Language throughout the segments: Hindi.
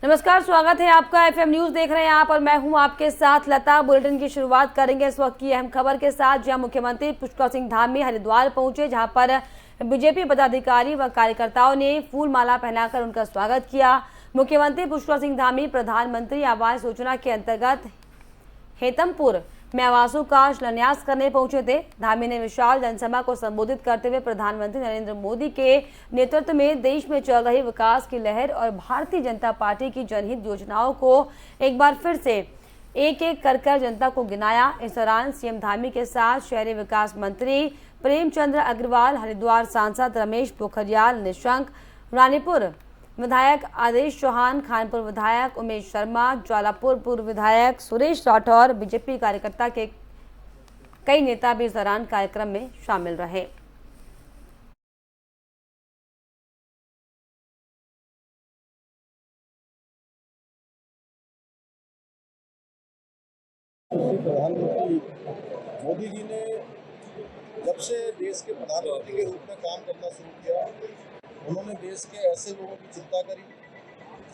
नमस्कार, स्वागत है आपका। एफएम न्यूज देख रहे हैं आप और मैं हूं आपके साथ लता। बुलेटिन की शुरुआत करेंगे इस वक्त की अहम खबर के साथ, जहां मुख्यमंत्री पुष्कर सिंह धामी हरिद्वार पहुंचे, जहां पर बीजेपी पदाधिकारी व कार्यकर्ताओं ने फूल माला पहनाकर उनका स्वागत किया। मुख्यमंत्री पुष्कर सिंह धामी प्रधानमंत्री आवास योजना के अंतर्गत हेतमपुर में आवासों का शिलान्यास करने पहुंचे थे। धामी ने विशाल जनसभा को संबोधित करते हुए प्रधानमंत्री नरेंद्र मोदी के नेतृत्व में देश में चल रही विकास की लहर और भारतीय जनता पार्टी की जनहित योजनाओं को एक बार फिर से एक एक कर जनता को गिनाया। इस दौरान सीएम धामी के साथ शहरी विकास मंत्री प्रेमचंद्र अग्रवाल, हरिद्वार सांसद रमेश पोखरियाल निशंक, रानीपुर विधायक आदेश चौहान, खानपुर विधायक उमेश शर्मा, ज्वालापुर पूर्व विधायक सुरेश राठौर, बीजेपी कार्यकर्ता के कई नेता भी इस दौरान कार्यक्रम में शामिल रहे। प्रधानमंत्री मोदी जी ने जब से देश के प्रधानमंत्री के रूप में काम करना शुरू किया, उन्होंने देश के ऐसे लोगों की चिंता करी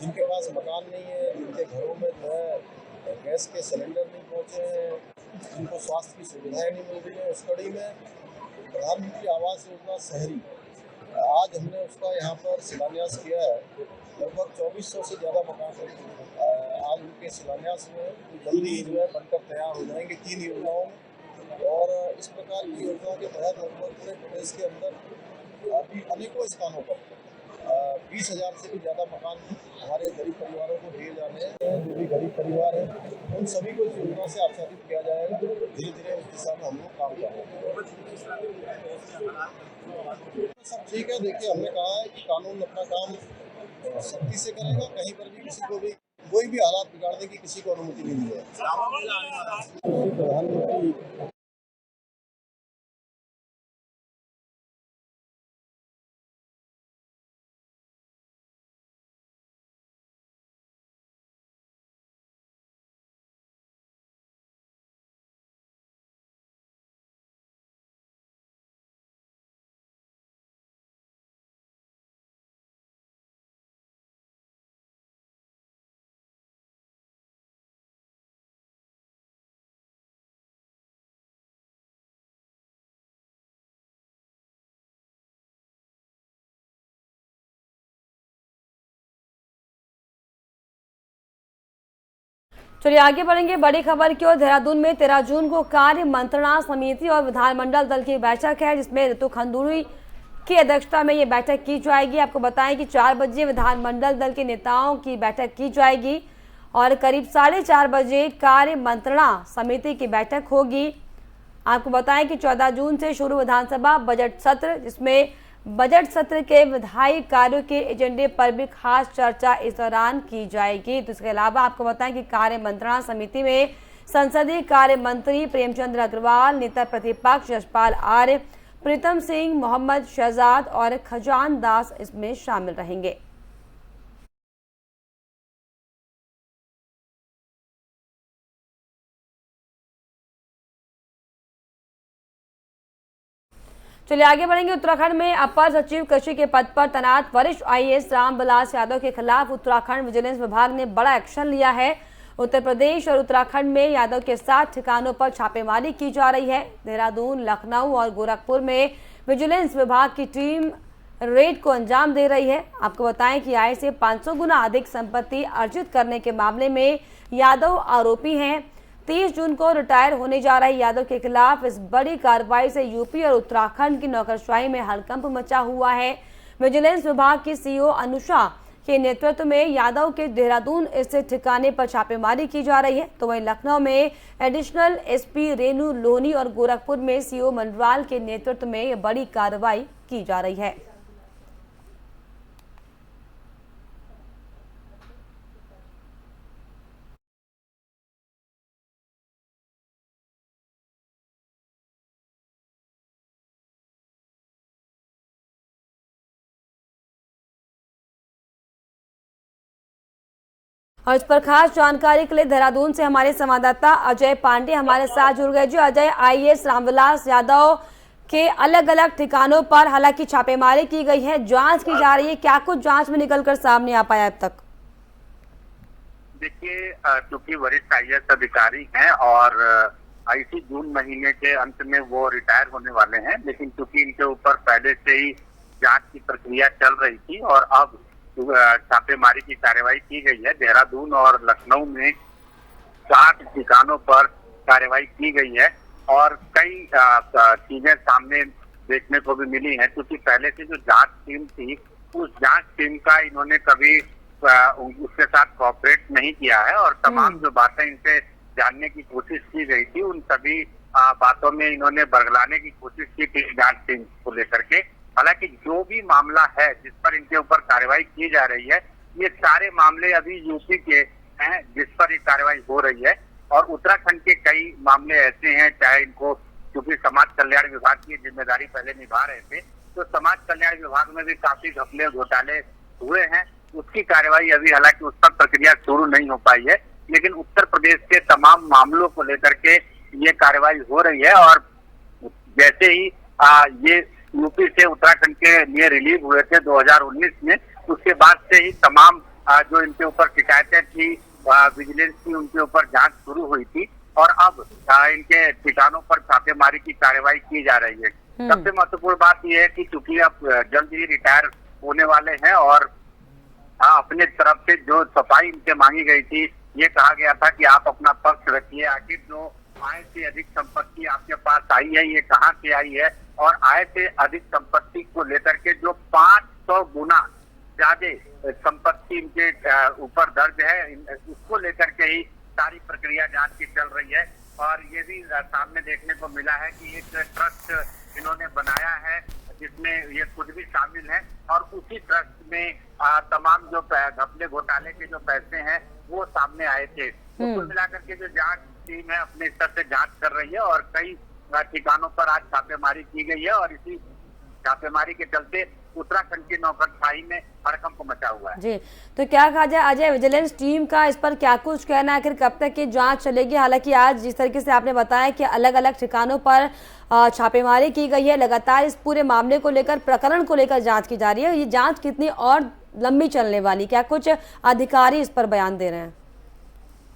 जिनके पास मकान नहीं है, जिनके घरों में जो है गैस के सिलेंडर नहीं पहुंचे हैं, जिनको स्वास्थ्य की सुविधाएं नहीं मिल रही है। उस कड़ी में प्रधानमंत्री आवास योजना शहरी, आज हमने उसका यहाँ पर शिलान्यास किया है। लगभग 2400 से ज़्यादा मकान आज उनके शिलान्यास में जल्दी ही जो है बनकर तैयार हो जाएंगे 3 योजनाओं में। और इस प्रकार की योजनाओं के तहत लगभग पूरे प्रदेश के अंदर अभी अनेकों स्थानों पर 20,000 से भी ज़्यादा मकान हमारे गरीब परिवारों को दिए जाने हैं। जो भी गरीब परिवार है उन सभी को इस योजना से आच्छादित किया जाएगा। धीरे धीरे उस दिशा में हम लोग काम कर रहे हैं। सब ठीक है। देखिए, हमने कहा है कि कानून अपना काम सख्ती से करेगा। कहीं पर भी किसी को भी कोई भी हालात बिगाड़ने की किसी को अनुमति नहीं दी है। प्रधानमंत्री चलिए आगे बढ़ेंगे बड़ी खबर की ओर। देहरादून में 13 जून को कार्य मंत्रणा समिति और विधानमंडल दल की बैठक है, जिसमें ऋतु खंडूरी की अध्यक्षता में ये बैठक की जाएगी। आपको बताएं कि 4 बजे विधानमंडल दल के नेताओं की बैठक की जाएगी और करीब 4:30 बजे कार्य मंत्रणा समिति की बैठक होगी। आपको बताएं कि 14 जून से शुरू विधानसभा बजट सत्र, जिसमें बजट सत्र के विधायी कार्यों के एजेंडे पर भी खास चर्चा इस दौरान की जाएगी। तो इसके अलावा आपको बताएं कि कार्य मंत्रणा समिति में संसदीय कार्य मंत्री प्रेमचंद्र अग्रवाल, नेता प्रतिपक्ष यशपाल आर्य, प्रीतम सिंह, मोहम्मद शहजाद और खजान दास इसमें शामिल रहेंगे। चलिए आगे बढ़ेंगे। उत्तराखंड में अपर सचिव कृषि के पद पर तैनात वरिष्ठ आईएएस रामविलास यादव के खिलाफ उत्तराखंड विजिलेंस विभाग ने बड़ा एक्शन लिया है। उत्तर प्रदेश और उत्तराखंड में यादव के 7 ठिकानों पर छापेमारी की जा रही है। देहरादून, लखनऊ और गोरखपुर में विजिलेंस विभाग की टीम रेड को अंजाम दे रही है। आपको बताएं कि आय से 500 गुना अधिक संपत्ति अर्जित करने के मामले में यादव आरोपी हैं। 30 जून को रिटायर होने जा रहे यादव के खिलाफ इस बड़ी कार्रवाई से यूपी और उत्तराखंड की नौकरशाही में हड़कंप मचा हुआ है। विजिलेंस विभाग की सीईओ अनुषा के नेतृत्व में यादव के देहरादून स्थित ठिकाने पर छापेमारी की जा रही है। तो वहीं लखनऊ में एडिशनल एसपी रेणु लोनी और गोरखपुर में सीईओ मंडराल के नेतृत्व में यह बड़ी कार्रवाई की जा रही है। और इस पर खास जानकारी के लिए देहरादून से हमारे संवाददाता अजय पांडे हमारे साथ जुड़ गए। जो अजय, आईएएस रामविलास यादव के अलग अलग ठिकानों पर हालांकि छापेमारी की गई है, जांच की जा रही है, क्या कुछ जांच में निकलकर सामने आ पाया अब तक? देखिए, चूंकि वरिष्ठ आईएएस अधिकारी हैं और इसी जून महीने के अंत में वो रिटायर होने वाले हैं, लेकिन चूंकि इनके ऊपर पहले से ही जांच की प्रक्रिया चल रही थी और अब छापेमारी की कार्रवाई की गई है। देहरादून और लखनऊ में 60 ठिकानों पर कार्रवाई की गई है और कई चीजें सामने देखने को भी मिली हैं, क्योंकि पहले से जो जांच टीम थी उस जांच टीम का इन्होंने कभी उसके साथ कोऑपरेट नहीं किया है और तमाम जो बातें इनसे जानने की कोशिश की गई थी उन सभी बातों में इन्होंने बरगलाने की कोशिश की थी जांच टीम को लेकर के। हालांकि जो भी मामला है जिस पर इनके ऊपर कार्रवाई की जा रही है, ये सारे मामले अभी यूपी के हैं जिस पर ये कार्रवाई हो रही है और उत्तराखंड के कई मामले ऐसे हैं, चाहे इनको क्योंकि समाज कल्याण विभाग की जिम्मेदारी पहले निभा रहे थे, तो समाज कल्याण विभाग में भी काफी घपले घोटाले हुए हैं। उसकी कार्रवाई अभी हालांकि उस पर प्रक्रिया शुरू नहीं हो पाई है, लेकिन उत्तर प्रदेश के तमाम मामलों को लेकर के ये कार्रवाई हो रही है और जैसे ही ये यूपी से उत्तराखंड के लिए रिलीव हुए थे 2019 में, उसके बाद से ही तमाम जो इनके ऊपर शिकायतें थी विजिलेंस की, उनके ऊपर जांच शुरू हुई थी और अब इनके ठिकानों पर छापेमारी की कार्रवाई की जा रही है। सबसे महत्वपूर्ण बात यह है कि चूंकि अब जल्द ही रिटायर होने वाले हैं और अपने तरफ से जो सफाई इनसे मांगी गई थी, ये कहा गया था कि आप अपना पक्ष रखिए, आखिर जो आय से अधिक संपत्ति आपके पास आई है ये कहाँ से आई है और आय से अधिक संपत्ति को लेकर के जो 500 गुना ज्यादा संपत्ति इनके ऊपर दर्ज है, उसको लेकर के ही सारी प्रक्रिया जांच की चल रही है। और ये भी सामने देखने को मिला है कि एक ट्रस्ट इन्होंने बनाया है जिसमें ये खुद भी शामिल है और उसी ट्रस्ट में तमाम जो घपले घोटाले के जो पैसे हैं वो सामने आए थे। तो कुल मिलाकर के जो जांच टीम है अपने स्तर से जांच कर रही है और कई ठिकानों पर आज छापेमारी की गई है और इसी छापेमारी के चलते उत्तराखंड की नौकरशाही में हड़कंप मचा हुआ है। जी, तो क्या कहा जाए अजय, विजिलेंस टीम का इस पर क्या कुछ कहना है, आखिर कब तक ये जांच चलेगी? हालांकि आज जिस तरीके से आपने बताया कि अलग अलग ठिकानों पर छापेमारी की गई है, लगातार इस पूरे मामले को लेकर, प्रकरण को लेकर जांच की जा रही है, ये जांच कितनी और लंबी चलने वाली, क्या कुछ अधिकारी इस पर बयान दे रहे हैं?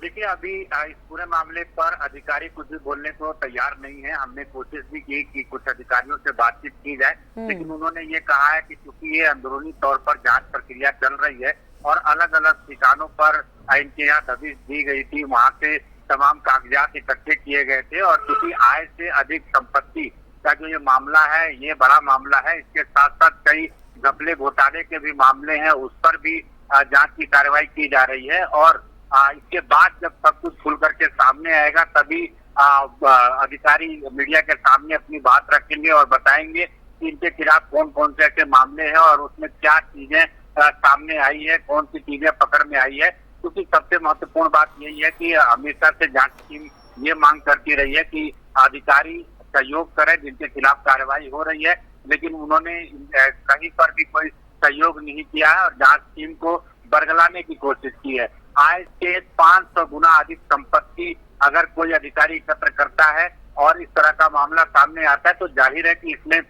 देखिए, अभी इस पूरे मामले पर अधिकारी कुछ भी बोलने को तैयार नहीं है। हमने कोशिश भी की कि कुछ अधिकारियों से बातचीत की जाए, लेकिन उन्होंने ये कहा है कि चूंकि ये अंदरूनी तौर पर जांच प्रक्रिया चल रही है और अलग अलग ठिकानों पर इनके यहाँ दबिश दी गई थी, वहाँ से तमाम कागजात इकट्ठे किए गए थे और चूंकि आय से अधिक संपत्ति का जो ये मामला है ये बड़ा मामला है, इसके साथ साथ कई घपले घोटाले के भी मामले हैं, उस पर भी जांच की कार्रवाई की जा रही है और इसके बाद जब सब कुछ खुल करके सामने आएगा तभी अधिकारी मीडिया के सामने अपनी बात रखेंगे और बताएंगे कि इनके खिलाफ कौन कौन से ऐसे मामले हैं और उसमें क्या चीजें सामने आई है, कौन सी चीजें पकड़ में आई है। क्योंकि सबसे महत्वपूर्ण बात यही है कि हमेशा से जांच टीम ये मांग करती रही है कि अधिकारी सहयोग करें जिनके खिलाफ कार्रवाई हो रही है, लेकिन उन्होंने कहीं पर भी कोई सहयोग नहीं किया है और जांच टीम को बरगलाने की कोशिश की है। आय से 500 गुना अधिक संपत्ति अगर कोई अधिकारी एकत्र करता है और इस तरह का मामला सामने आता है तो जाहिर है कि इसमें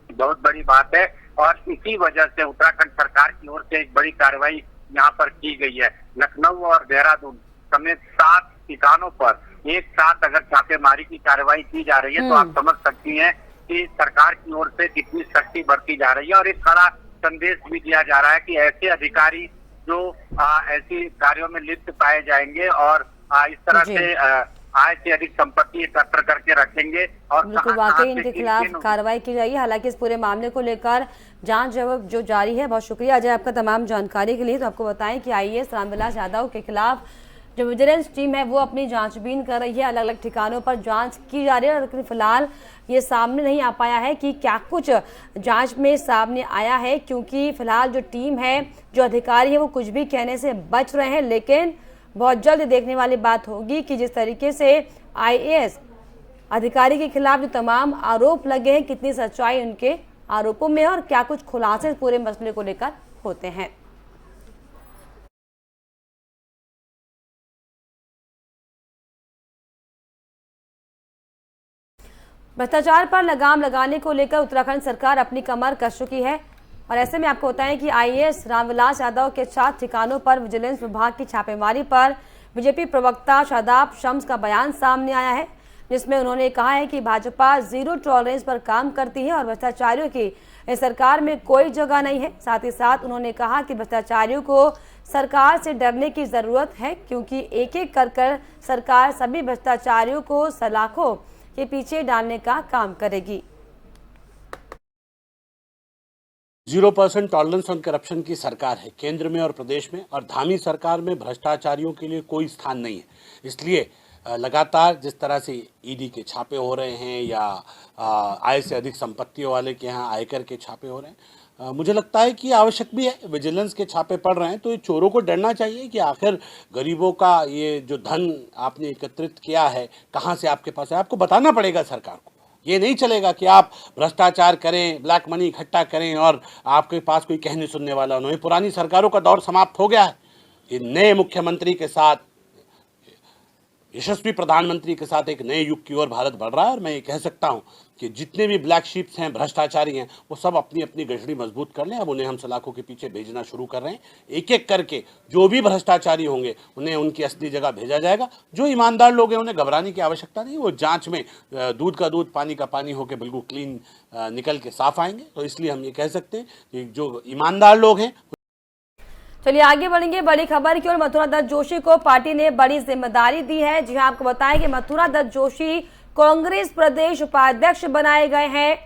बहुत बड़ी बात है और इसी वजह से उत्तराखंड सरकार की ओर से एक बड़ी कार्रवाई यहाँ पर की गई है। लखनऊ और देहरादून समेत 7 ठिकानों पर एक साथ अगर छापेमारी की कार्रवाई की जा रही है तो आप समझ सकती हैं कि सरकार की ओर से कितनी सख्ती बरती जा रही है और एक कड़ा संदेश भी दिया जा रहा है कि ऐसे अधिकारी जो ऐसी कार्यों में लिप्त पाए जाएंगे और इस तरह से आय से अधिक संपत्ति एकत्र करके रखेंगे और बिल्कुल वाकई इनके खिलाफ कार्रवाई की जाएगी। हालांकि इस पूरे मामले को लेकर जांच जो जारी है। बहुत शुक्रिया अजय आपका तमाम जानकारी के लिए। तो आपको बताएं कि आईएएस रामविलास यादव के खिलाफ जो विजिलेंस टीम है वो अपनी जांचबीन कर रही है, अलग अलग ठिकानों पर जांच की जा रही है, लेकिन फिलहाल ये सामने नहीं आ पाया है कि क्या कुछ जांच में सामने आया है, क्योंकि फिलहाल जो टीम है, जो अधिकारी है वो कुछ भी कहने से बच रहे हैं। लेकिन बहुत जल्द देखने वाली बात होगी कि जिस तरीके से आईएएस अधिकारी के खिलाफ जो तमाम आरोप लगे हैं, कितनी सच्चाई उनके आरोपों में और क्या कुछ खुलासे पूरे मसले को लेकर होते हैं। भ्रष्टाचार पर लगाम लगाने को लेकर उत्तराखंड सरकार अपनी कमर कस चुकी है। और ऐसे में आपको बताएं कि आईएएस रामविलास यादव के 7 ठिकानों पर विजिलेंस विभाग की छापेमारी पर बीजेपी प्रवक्ता शादाब शम्स का बयान सामने आया है, जिसमें उन्होंने कहा है कि भाजपा जीरो टॉलरेंस पर काम करती है और भ्रष्टाचारियों की इस सरकार में कोई जगह नहीं है। साथ ही साथ उन्होंने कहा कि भ्रष्टाचारियों को सरकार से डरने की जरूरत है, क्योंकि एक एक कर सरकार सभी भ्रष्टाचारियों को सलाखों के पीछे डालने का काम करेगी। 0% टॉलरेंस ऑन करप्शन की सरकार है केंद्र में और प्रदेश में, और धामी सरकार में भ्रष्टाचारियों के लिए कोई स्थान नहीं है। इसलिए लगातार जिस तरह से ईडी के छापे हो रहे हैं या आय से अधिक संपत्तियों वाले के यहाँ आयकर के छापे हो रहे हैं, मुझे लगता है कि आवश्यक भी है। विजिलेंस के छापे पड़ रहे हैं तो ये चोरों को डरना चाहिए कि आखिर गरीबों का ये जो धन आपने एकत्रित किया है कहाँ से आपके पास है, आपको बताना पड़ेगा सरकार को। ये नहीं चलेगा कि आप भ्रष्टाचार करें, ब्लैक मनी इकट्ठा करें और आपके पास कोई कहने सुनने वाला नहीं। पुरानी सरकारों का दौर समाप्त हो गया है। ये नए मुख्यमंत्री के साथ, यशस्वी प्रधानमंत्री के साथ एक नए युग की ओर भारत बढ़ रहा है। और मैं ये कह सकता हूं कि जितने भी ब्लैक शीप्स हैं, भ्रष्टाचारी हैं, वो सब अपनी अपनी गठड़ी मजबूत कर लें। अब उन्हें हम सलाखों के पीछे भेजना शुरू कर रहे हैं। एक एक करके जो भी भ्रष्टाचारी होंगे उन्हें उनकी असली जगह भेजा जाएगा। जो ईमानदार लोग हैं उन्हें घबराने की आवश्यकता नहीं। वो जांच में दूध का दूध पानी का पानी होकर बिल्कुल क्लीन निकल के साफ आएंगे। तो इसलिए हम ये कह सकते हैं कि जो ईमानदार लोग हैं। चलिए आगे बढ़ेंगे बड़ी खबर की ओर। मथुरा दत्त जोशी को पार्टी ने बड़ी जिम्मेदारी दी है। जी हां, आपको बताएं कि मथुरा दत्त जोशी कांग्रेस प्रदेश उपाध्यक्ष बनाए गए हैं।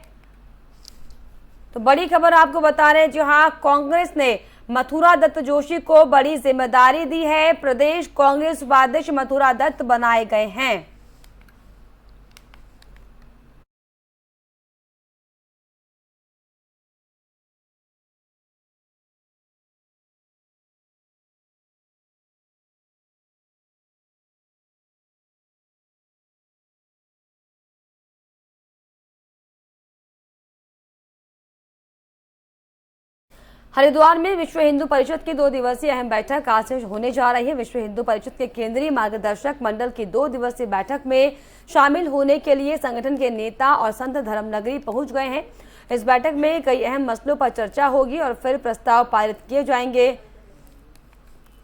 तो बड़ी खबर आपको बता रहे हैं, जी हां, कांग्रेस ने मथुरा दत्त जोशी को बड़ी जिम्मेदारी दी है। प्रदेश कांग्रेस उपाध्यक्ष मथुरा दत्त बनाए गए हैं। हरिद्वार में विश्व हिंदू परिषद की 2 दिवसीय अहम बैठक आज से होने जा रही है। विश्व हिंदू परिषद के केंद्रीय मार्गदर्शक मंडल की 2 दिवसीय बैठक में शामिल होने के लिए संगठन के नेता और संत धर्मनगरी पहुंच गए हैं। इस बैठक में कई अहम मसलों पर चर्चा होगी और फिर प्रस्ताव पारित किए जाएंगे।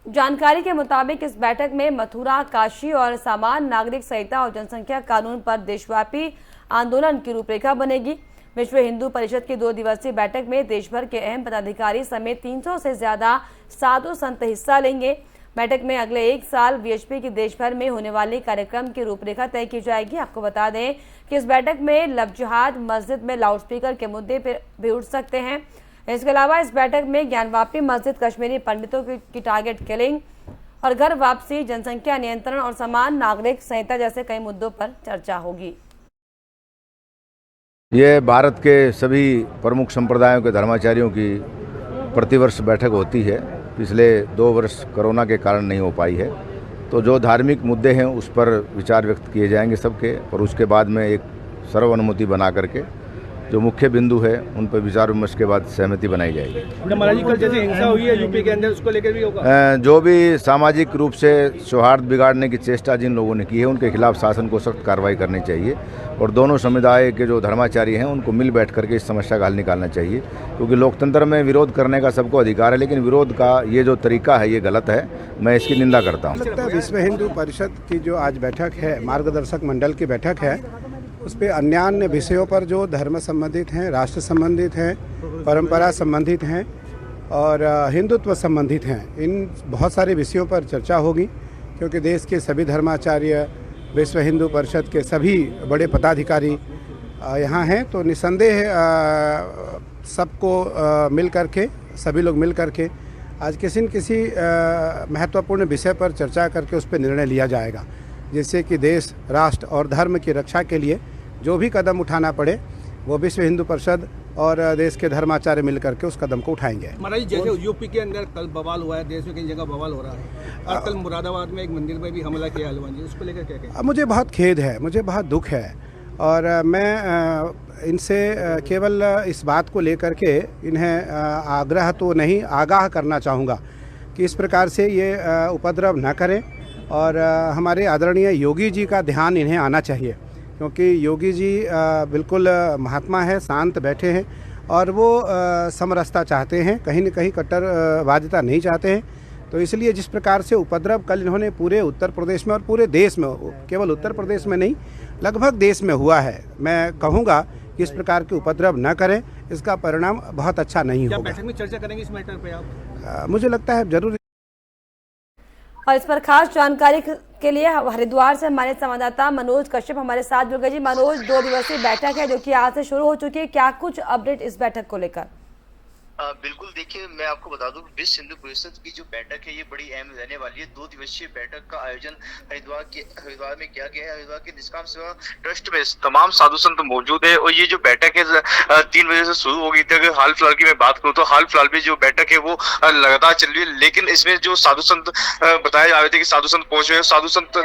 जानकारी के मुताबिक इस बैठक में मथुरा, काशी और सामान्य नागरिक संहिता और जनसंख्या कानून पर देशव्यापी आंदोलन की रूपरेखा बनेगी। विश्व हिंदू परिषद की 2 दिवसीय बैठक में देश भर के अहम पदाधिकारी समेत 300 से ज्यादा साधु संत हिस्सा लेंगे। बैठक में अगले 1 साल वीएचपी की देश भर में होने वाले कार्यक्रम की रूपरेखा तय की जाएगी। आपको बता दें कि इस बैठक में लव जिहाद, मस्जिद में लाउडस्पीकर के मुद्दे पर भी उठ सकते हैं। इसके अलावा इस बैठक में ज्ञानवापी मस्जिद, कश्मीरी पंडितों की टारगेट किलिंग और घर वापसी, जनसंख्या नियंत्रण और समान नागरिक संहिता जैसे कई मुद्दों पर चर्चा होगी। ये भारत के सभी प्रमुख संप्रदायों के धर्माचार्यों की प्रतिवर्ष बैठक होती है। पिछले 2 वर्ष कोरोना के कारण नहीं हो पाई है। तो जो धार्मिक मुद्दे हैं उस पर विचार व्यक्त किए जाएंगे सबके, और उसके बाद में एक सर्वानुमति बना करके जो मुख्य बिंदु है उन पर विचार विमर्श के बाद सहमति बनाई जाएगी। महाराज जी, कल जैसे हिंसा हुई है यूपी के अंदर, उसको लेकर भी होगा? जो भी सामाजिक रूप से सौहार्द बिगाड़ने की चेष्टा जिन लोगों ने की है उनके खिलाफ शासन को सख्त कार्रवाई करनी चाहिए, और दोनों समुदाय के जो धर्माचारी हैं उनको मिल बैठ करके इस समस्या का हल निकालना चाहिए। क्योंकि लोकतंत्र में विरोध करने का सबको अधिकार है, लेकिन विरोध का ये जो तरीका है ये गलत है। मैं इसकी निंदा करता हूँ। विश्व हिंदू परिषद की जो आज बैठक है, मार्गदर्शक मंडल की बैठक है, उस पर अन्य विषयों पर जो धर्म संबंधित हैं, राष्ट्र संबंधित हैं, परंपरा संबंधित हैं और हिंदुत्व संबंधित हैं, इन बहुत सारे विषयों पर चर्चा होगी। क्योंकि देश के सभी धर्माचार्य, विश्व हिंदू परिषद के सभी बड़े पदाधिकारी यहाँ हैं। तो निस्संदेह सबको मिल करके, सभी लोग मिल करके आज किसी न किसी महत्वपूर्ण विषय पर चर्चा करके उस पर निर्णय लिया जाएगा, जिससे कि देश, राष्ट्र और धर्म की रक्षा के लिए जो भी कदम उठाना पड़े वो विश्व हिंदू परिषद और देश के धर्माचार्य मिल करके उस कदम को उठाएंगे। महाराज, जैसे यूपी के अंदर कल बवाल हुआ है, देश में कई जगह बवाल हो रहा है, और कल मुरादाबाद में एक मंदिर में भी हमला किया हनुमान जी, उसको लेकर क्या कहें? मुझे बहुत खेद है, मुझे बहुत दुख है, और मैं इनसे केवल इस बात को लेकर के इन्हें आग्रह तो नहीं, आगाह करना चाहूँगा कि इस प्रकार से ये उपद्रव न करें। और हमारे आदरणीय योगी जी का ध्यान इन्हें आना चाहिए, क्योंकि योगी जी बिल्कुल महात्मा है, शांत बैठे हैं और वो समरसता चाहते हैं, कहीं न कहीं कट्टरवादिता नहीं चाहते हैं। तो इसलिए जिस प्रकार से उपद्रव कल इन्होंने पूरे उत्तर प्रदेश में और पूरे देश में, केवल उत्तर प्रदेश में नहीं लगभग देश में हुआ है, मैं कहूँगा कि इस प्रकार के उपद्रव न करें, इसका परिणाम बहुत अच्छा नहीं होगा। बैठक में चर्चा करेंगे इस मैटर पे आप? मुझे लगता है जरूर। और इस पर खास जानकारी के लिए हरिद्वार से हमारे संवाददाता मनोज कश्यप हमारे साथ जुड़ गए। जी मनोज, 2 दिवसीय बैठक है जो कि आज से शुरू हो चुकी है, क्या कुछ अपडेट इस बैठक को लेकर? बिल्कुल, देखिए मैं आपको बता दूं विश्व हिंदू परिषद की जो बैठक है ये बड़ी अहम रहने वाली है। 2 दिवसीय बैठक का आयोजन हरिद्वार में किया गया है। हरिद्वार के निष्काम सेवा ट्रस्ट में तमाम साधु संत मौजूद है और ये जो बैठक है 3 बजे से शुरू हो गई थी। अगर हाल फिलहाल की मैं बात करूँ तो हाल फिलहाल में जो बैठक है वो लगातार चल रही है, लेकिन इसमें जो साधु संत बताए जा रहे थे कि साधु संत पहुंचे हुए, साधु संत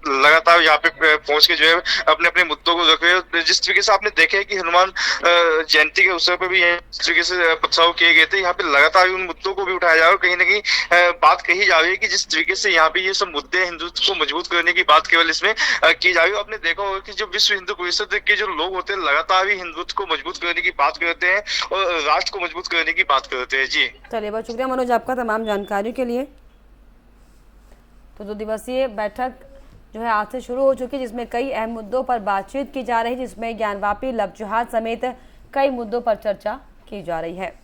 लगातार यहाँ पे पहुंच के जो है अपने अपने मुद्दों को रख रहे हैं। जिस तरीके से आपने देखे है कि हनुमान जयंती के अवसर पर भी इस तरीके से पथराव किए गए थे, यहाँ पे लगातार उन मुद्दों को भी उठाया जा रहा है। कहीं ना कहीं बात कही जा रही है कि जिस तरीके से यहाँ पे ये सब मुद्दे हिंदुत्व को मजबूत करने की बात केवल इसमें की जा रही है। आपने देखा होगा कि जो विश्व हिंदू परिषद के जो लोग होते हैं लगातार ही हिंदुत्व को मजबूत करने की बात करते हैं और राष्ट्र को मजबूत करने की बात करते हैं। जी चलिए, बहुत शुक्रिया मनोज आपका तमाम जानकारी के लिए। तो 2 दिवसीय बैठक जो है आज से शुरू हो चुकी है, जिसमें कई अहम मुद्दों पर बातचीत की जा रही है, जिसमें ज्ञानवापी, लव जिहाद समेत कई मुद्दों पर चर्चा की जा रही है।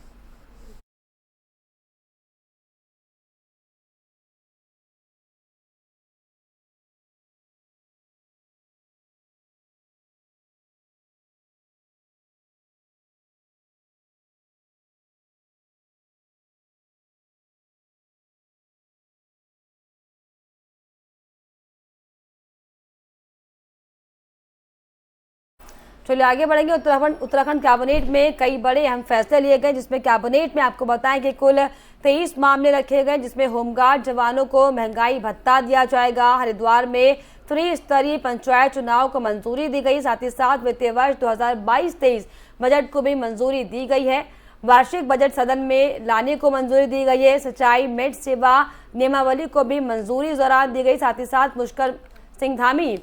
चलिए आगे बढ़ेंगे। उत्तराखंड कैबिनेट में कई बड़े अहम फैसले लिए गए, जिसमें कैबिनेट में आपको बताएं कि कुल 23 मामले रखे गए, जिसमें होमगार्ड जवानों को महंगाई भत्ता दिया जाएगा। हरिद्वार में त्रिस्तरीय पंचायत चुनाव को मंजूरी दी गई। साथ ही साथ वित्तीय वर्ष 2022-23 बजट को भी मंजूरी दी गई है। वार्षिक बजट सदन में लाने को मंजूरी दी गई है। सिंचाई मेट सेवा नियमावली को भी मंजूरी दौरान दी गई। साथ ही साथ पुष्कर सिंह धामी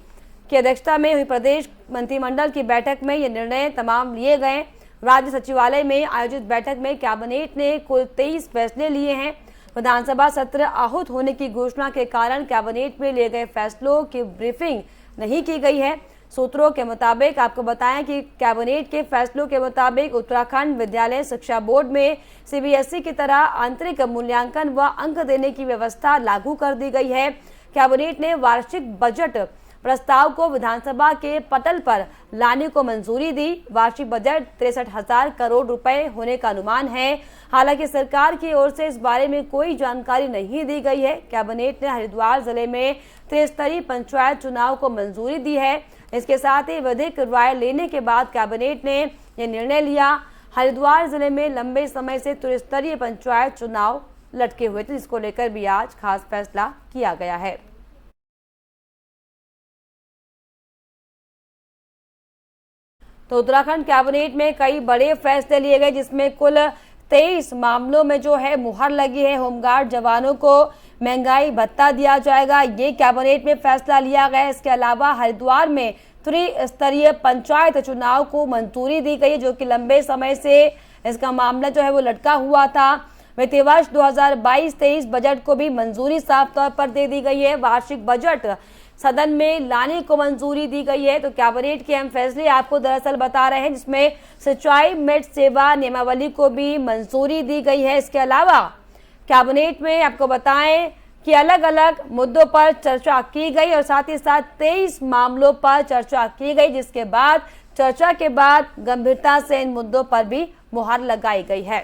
की अध्यक्षता में हुई प्रदेश मंत्रिमंडल की बैठक में ये निर्णय तमाम लिए गए। राज्य सचिवालय में आयोजित बैठक में कैबिनेट ने कुल 23 फैसले लिए हैं। विधानसभा सत्र आहूत होने की घोषणा के कारण कैबिनेट में लिए गए फैसलों की ब्रीफिंग नहीं की गई है। सूत्रों के मुताबिक आपको बताएं कि कैबिनेट के फैसलों के मुताबिक उत्तराखंड विद्यालय शिक्षा बोर्ड में CBSE की तरह आंतरिक मूल्यांकन व अंक देने की व्यवस्था लागू कर दी गई है। कैबिनेट ने वार्षिक बजट प्रस्ताव को विधानसभा के पटल पर लाने को मंजूरी दी। वार्षिक बजट 63,000 करोड़ रुपए होने का अनुमान है। हालांकि सरकार की ओर से इस बारे में कोई जानकारी नहीं दी गई है। कैबिनेट ने हरिद्वार जिले में त्रिस्तरीय पंचायत चुनाव को मंजूरी दी है। इसके साथ ही विधिक राय लेने के बाद कैबिनेट ने यह निर्णय लिया। हरिद्वार जिले में लंबे समय से त्रिस्तरीय पंचायत चुनाव लटके हुए थे, जिसको लेकर भी आज खास फैसला किया गया है। तो उत्तराखंड कैबिनेट में कई बड़े फैसले लिए गए, जिसमें कुल 23 मामलों में जो है मुहर लगी है। होमगार्ड जवानों को महंगाई भत्ता दिया जाएगा, ये कैबिनेट में फैसला लिया गया। इसके अलावा हरिद्वार में त्रिस्तरीय पंचायत चुनाव को मंजूरी दी गई है, जो कि लंबे समय से इसका मामला जो है वो लटका हुआ था। वित्तीय वर्ष 2022-23 बजट को भी मंजूरी साफ तौर पर दे दी गई है। वार्षिक बजट सदन में लाने को मंजूरी दी गई है। तो कैबिनेट के अहम फैसले आपको दरअसल बता रहे हैं, जिसमें सिंचाई मेट सेवा नियमावली को भी मंजूरी दी गई है। इसके अलावा कैबिनेट में आपको बताएं कि अलग अलग मुद्दों पर चर्चा की गई और साथ ही साथ 23 मामलों पर चर्चा की गई, जिसके बाद चर्चा के बाद गंभीरता से इन मुद्दों पर भी मुहर लगाई गई है।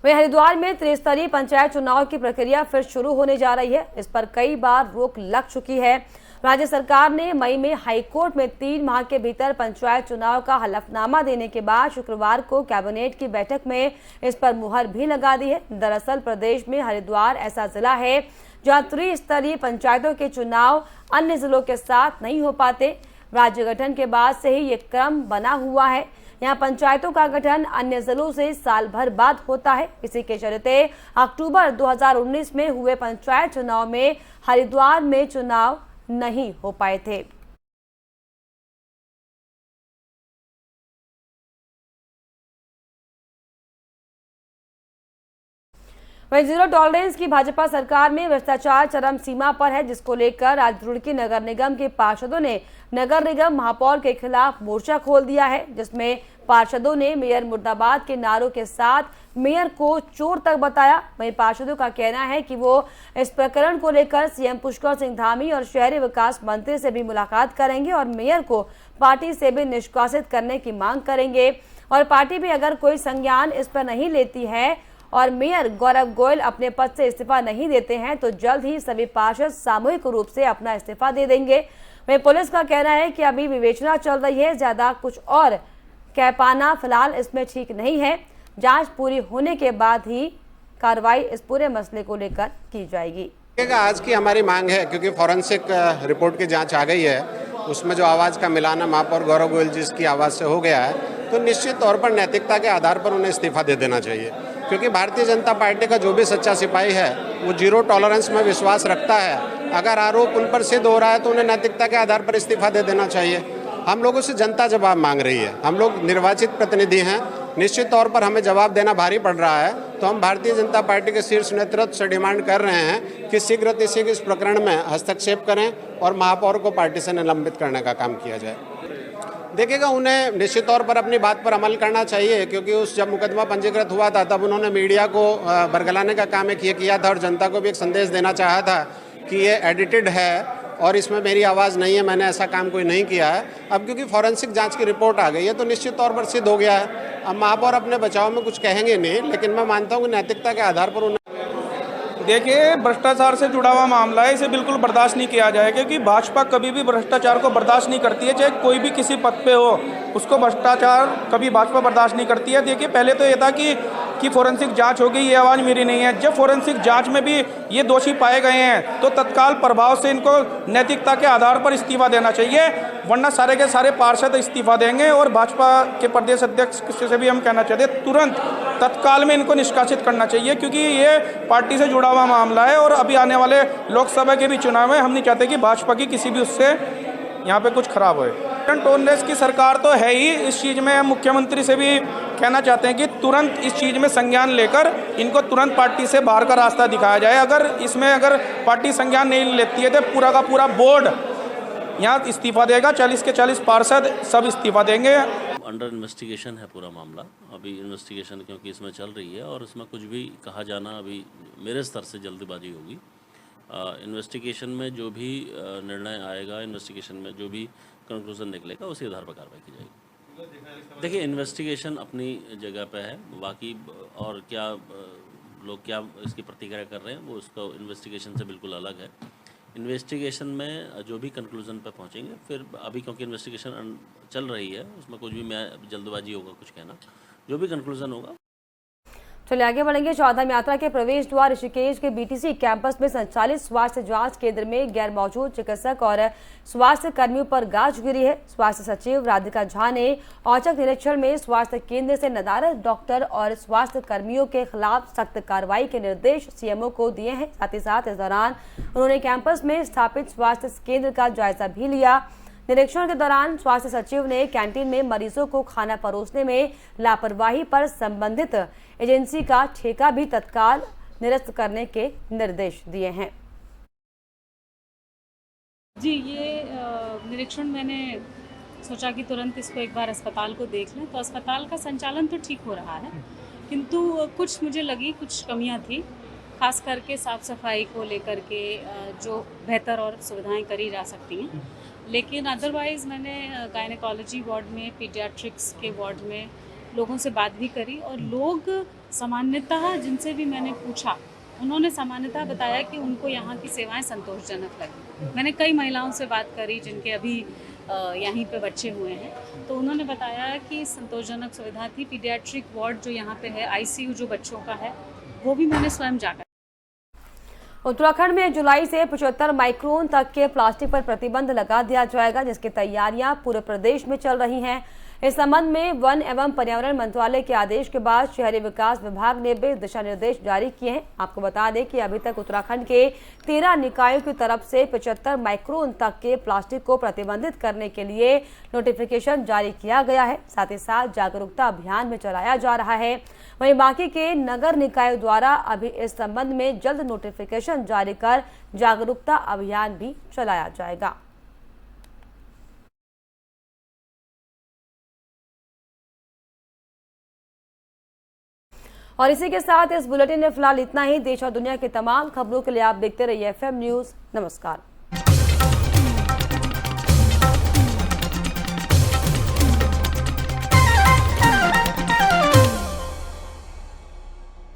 वहीं हरिद्वार में त्रिस्तरीय पंचायत चुनाव की प्रक्रिया फिर शुरू होने जा रही है। इस पर कई बार रोक लग चुकी है। राज्य सरकार ने मई में हाईकोर्ट में 3 माह के भीतर पंचायत चुनाव का हलफनामा देने के बाद शुक्रवार को कैबिनेट की बैठक में इस पर मुहर भी लगा दी है। दरअसल प्रदेश में हरिद्वार ऐसा जिला है जहां त्रिस्तरीय पंचायतों के चुनाव अन्य जिलों के साथ नहीं हो पाते। राज्य गठन के बाद से ही ये क्रम बना हुआ है। यहाँ पंचायतों का गठन अन्य जिलों से साल भर बाद होता है। इसी के चलते अक्टूबर 2019 में हुए पंचायत चुनाव में हरिद्वार में चुनाव नहीं हो पाए थे। वहीं जीरो टॉलरेंस की भाजपा सरकार में भ्रष्टाचार चरम सीमा पर है, जिसको लेकर आज रुड़की नगर निगम के पार्षदों ने नगर निगम महापौर के खिलाफ मोर्चा खोल दिया है, जिसमें पार्षदों ने मेयर मुर्दाबाद के नारों के साथ मेयर को चोर तक बताया। वहीं पार्षदों का कहना है कि वो इस प्रकरण को लेकर सीएम पुष्कर सिंह धामी और शहरी विकास मंत्री से भी मुलाकात करेंगे और मेयर को पार्टी से भी निष्कासित करने की मांग करेंगे। और पार्टी भी अगर कोई संज्ञान इस पर नहीं लेती है और मेयर गौरव गोयल अपने पद से इस्तीफा नहीं देते हैं तो जल्द ही सभी पार्षद सामूहिक रूप से अपना इस्तीफा दे देंगे। वहीं पुलिस का कहना है कि अभी विवेचना चल रही है, ज्यादा कुछ और कह पाना फिलहाल इसमें ठीक नहीं है। जांच पूरी होने के बाद ही कार्रवाई इस पूरे मसले को लेकर की जाएगी। आज की हमारी मांग है, क्योंकि फॉरेंसिक रिपोर्ट की जांच आ गई है, उसमें जो आवाज़ का मिलान महापौर गौरव गोयल जिसकी आवाज़ से हो गया है, तो निश्चित तौर पर नैतिकता के आधार पर उन्हें इस्तीफा दे देना चाहिए। क्योंकि भारतीय जनता पार्टी का जो भी सच्चा सिपाही है वो जीरो टॉलरेंस में विश्वास रखता है। अगर आरोप उन पर सिद्ध हो रहा है तो उन्हें नैतिकता के आधार पर इस्तीफा दे देना चाहिए। हम लोगों से जनता जवाब मांग रही है, हम लोग निर्वाचित प्रतिनिधि हैं, निश्चित तौर पर हमें जवाब देना भारी पड़ रहा है। तो हम भारतीय जनता पार्टी के शीर्ष नेतृत्व से डिमांड कर रहे हैं कि शीघ्र इस प्रकरण में हस्तक्षेप करें और महापौर को पार्टी से निलंबित करने का काम किया जाए। देखिएगा, उन्हें निश्चित तौर पर अपनी बात पर अमल करना चाहिए, क्योंकि जब मुकदमा पंजीकृत हुआ था तब उन्होंने मीडिया को बरगलाने का काम एक ये किया था और जनता को भी एक संदेश देना चाहा था कि ये एडिटेड है और इसमें मेरी आवाज़ नहीं है, मैंने ऐसा काम कोई नहीं किया है। अब क्योंकि फॉरेंसिक जांच की रिपोर्ट आ गई है तो निश्चित तौर पर सिद्ध हो गया है। अब महापौर अपने बचाव में कुछ कहेंगे नहीं, लेकिन मैं मानता हूँ कि नैतिकता के आधार पर उन्हें देखिए, भ्रष्टाचार से जुड़ा हुआ मामला है, इसे बिल्कुल बर्दाश्त नहीं किया जाएगा, क्योंकि भाजपा कभी भी भ्रष्टाचार को बर्दाश्त नहीं करती है। चाहे कोई भी किसी पद पे हो, उसको भ्रष्टाचार कभी भाजपा बर्दाश्त नहीं करती है। देखिए, पहले तो ये था कि फोरेंसिक जांच होगी, ये आवाज़ मेरी नहीं है। जब फोरेंसिक जांच में भी ये दोषी पाए गए हैं तो तत्काल प्रभाव से इनको नैतिकता के आधार पर इस्तीफा देना चाहिए, वरना सारे के सारे पार्षद इस्तीफा देंगे। और भाजपा के प्रदेश अध्यक्ष से भी हम कहना चाहते हैं, तुरंत तत्काल में इनको निष्कासित करना चाहिए, क्योंकि ये पार्टी से जुड़ा हुआ मामला है। और अभी आने वाले लोकसभा के भी चुनाव में हम नहीं चाहते कि भाजपा की किसी भी उससे यहाँ पे कुछ खराब हो। कांग्रेस की सरकार तो है ही, इस चीज़ में हम मुख्यमंत्री से भी कहना चाहते हैं कि तुरंत इस चीज़ में संज्ञान लेकर इनको तुरंत पार्टी से बाहर का रास्ता दिखाया जाए। अगर पार्टी संज्ञान नहीं लेती है तो पूरा का पूरा बोर्ड यहाँ इस्तीफा देगा, 40 के 40 पार्षद सब इस्तीफा देंगे। अंडर इन्वेस्टिगेशन है पूरा मामला, अभी इन्वेस्टिगेशन क्योंकि इसमें चल रही है और इसमें कुछ भी कहा जाना अभी मेरे स्तर से जल्दबाजी होगी। इन्वेस्टिगेशन में जो भी निर्णय आएगा, इन्वेस्टिगेशन में जो भी कंक्लूजन निकलेगा उसी आधार पर कार्रवाई की जाएगी। देखिए, इन्वेस्टिगेशन अपनी जगह पे है, बाकी और क्या लोग क्या इसकी प्रतिक्रिया कर रहे हैं वो उसका इन्वेस्टिगेशन से बिल्कुल अलग है। इन्वेस्टिगेशन में जो भी कंक्लूजन पे पहुंचेंगे, फिर अभी क्योंकि इन्वेस्टिगेशन चल रही है उसमें कुछ भी मैं जल्दबाजी होगा कुछ कहना, जो भी कंक्लूजन होगा। चलिए आगे बढ़ेंगे। चारधाम यात्रा के प्रवेश द्वार ऋषिकेश के बीटीसी कैंपस में संचालित स्वास्थ्य जांच केंद्र में गैर मौजूद चिकित्सक और स्वास्थ्य कर्मियों पर गाज गिरी है। स्वास्थ्य सचिव राधिका झा ने औचक निरीक्षण में स्वास्थ्य केंद्र से नदारद डॉक्टर और स्वास्थ्य कर्मियों के खिलाफ सख्त कार्रवाई के निर्देश सीएमओ को दिए हैं। साथ ही साथ इस दौरान उन्होंने कैंपस में स्थापित स्वास्थ्य केंद्र का जायजा भी लिया। निरीक्षण के दौरान स्वास्थ्य सचिव ने कैंटीन में मरीजों को खाना परोसने में लापरवाही पर संबंधित एजेंसी का ठेका भी तत्काल निरस्त करने के निर्देश दिए हैं। जी, ये निरीक्षण मैंने सोचा कि तुरंत इसको एक बार अस्पताल को देख लें। तो अस्पताल का संचालन तो ठीक हो रहा है, किंतु कुछ मुझे लगी कुछ कमियां थी, खास करके साफ़ सफाई को लेकर के जो बेहतर और सुविधाएं करी जा सकती हैं। लेकिन अदरवाइज़ मैंने गायनेकोलॉजी वार्ड में, पीडियाट्रिक्स के वार्ड में लोगों से बात भी करी और लोग सामान्यतः जिनसे भी मैंने पूछा उन्होंने सामान्यतः बताया कि उनको यहाँ की सेवाएं संतोषजनक लगी। मैंने कई महिलाओं से बात करी जिनके अभी यहीं पे बच्चे हुए हैं, तो उन्होंने बताया कि संतोषजनक सुविधा थी। पीडियाट्रिक वार्ड जो यहाँ पे है, आईसीयू जो बच्चों का है, वो भी मैंने स्वयं जाकर। उत्तराखंड में जुलाई से 75 माइक्रोन तक के प्लास्टिक पर प्रतिबंध लगा दिया जाएगा, जिसकी तैयारियां पूरे प्रदेश में चल रही हैं। इस संबंध में वन एवं पर्यावरण मंत्रालय के आदेश के बाद शहरी विकास विभाग ने भी दिशा निर्देश जारी किए हैं। आपको बता दें कि अभी तक उत्तराखंड के 13 निकायों की तरफ से 75 माइक्रोन तक के प्लास्टिक को प्रतिबंधित करने के लिए नोटिफिकेशन जारी किया गया है। साथ ही साथ जागरूकता अभियान में चलाया जा रहा है। वहीं बाकी के नगर निकायों द्वारा अभी इस संबंध में जल्द नोटिफिकेशन जारी कर जागरूकता अभियान भी चलाया जाएगा। और इसी के साथ इस बुलेटिन में फिलहाल इतना ही। देश और दुनिया की तमाम खबरों के लिए आप देखते रहिए FM न्यूज़। नमस्कार।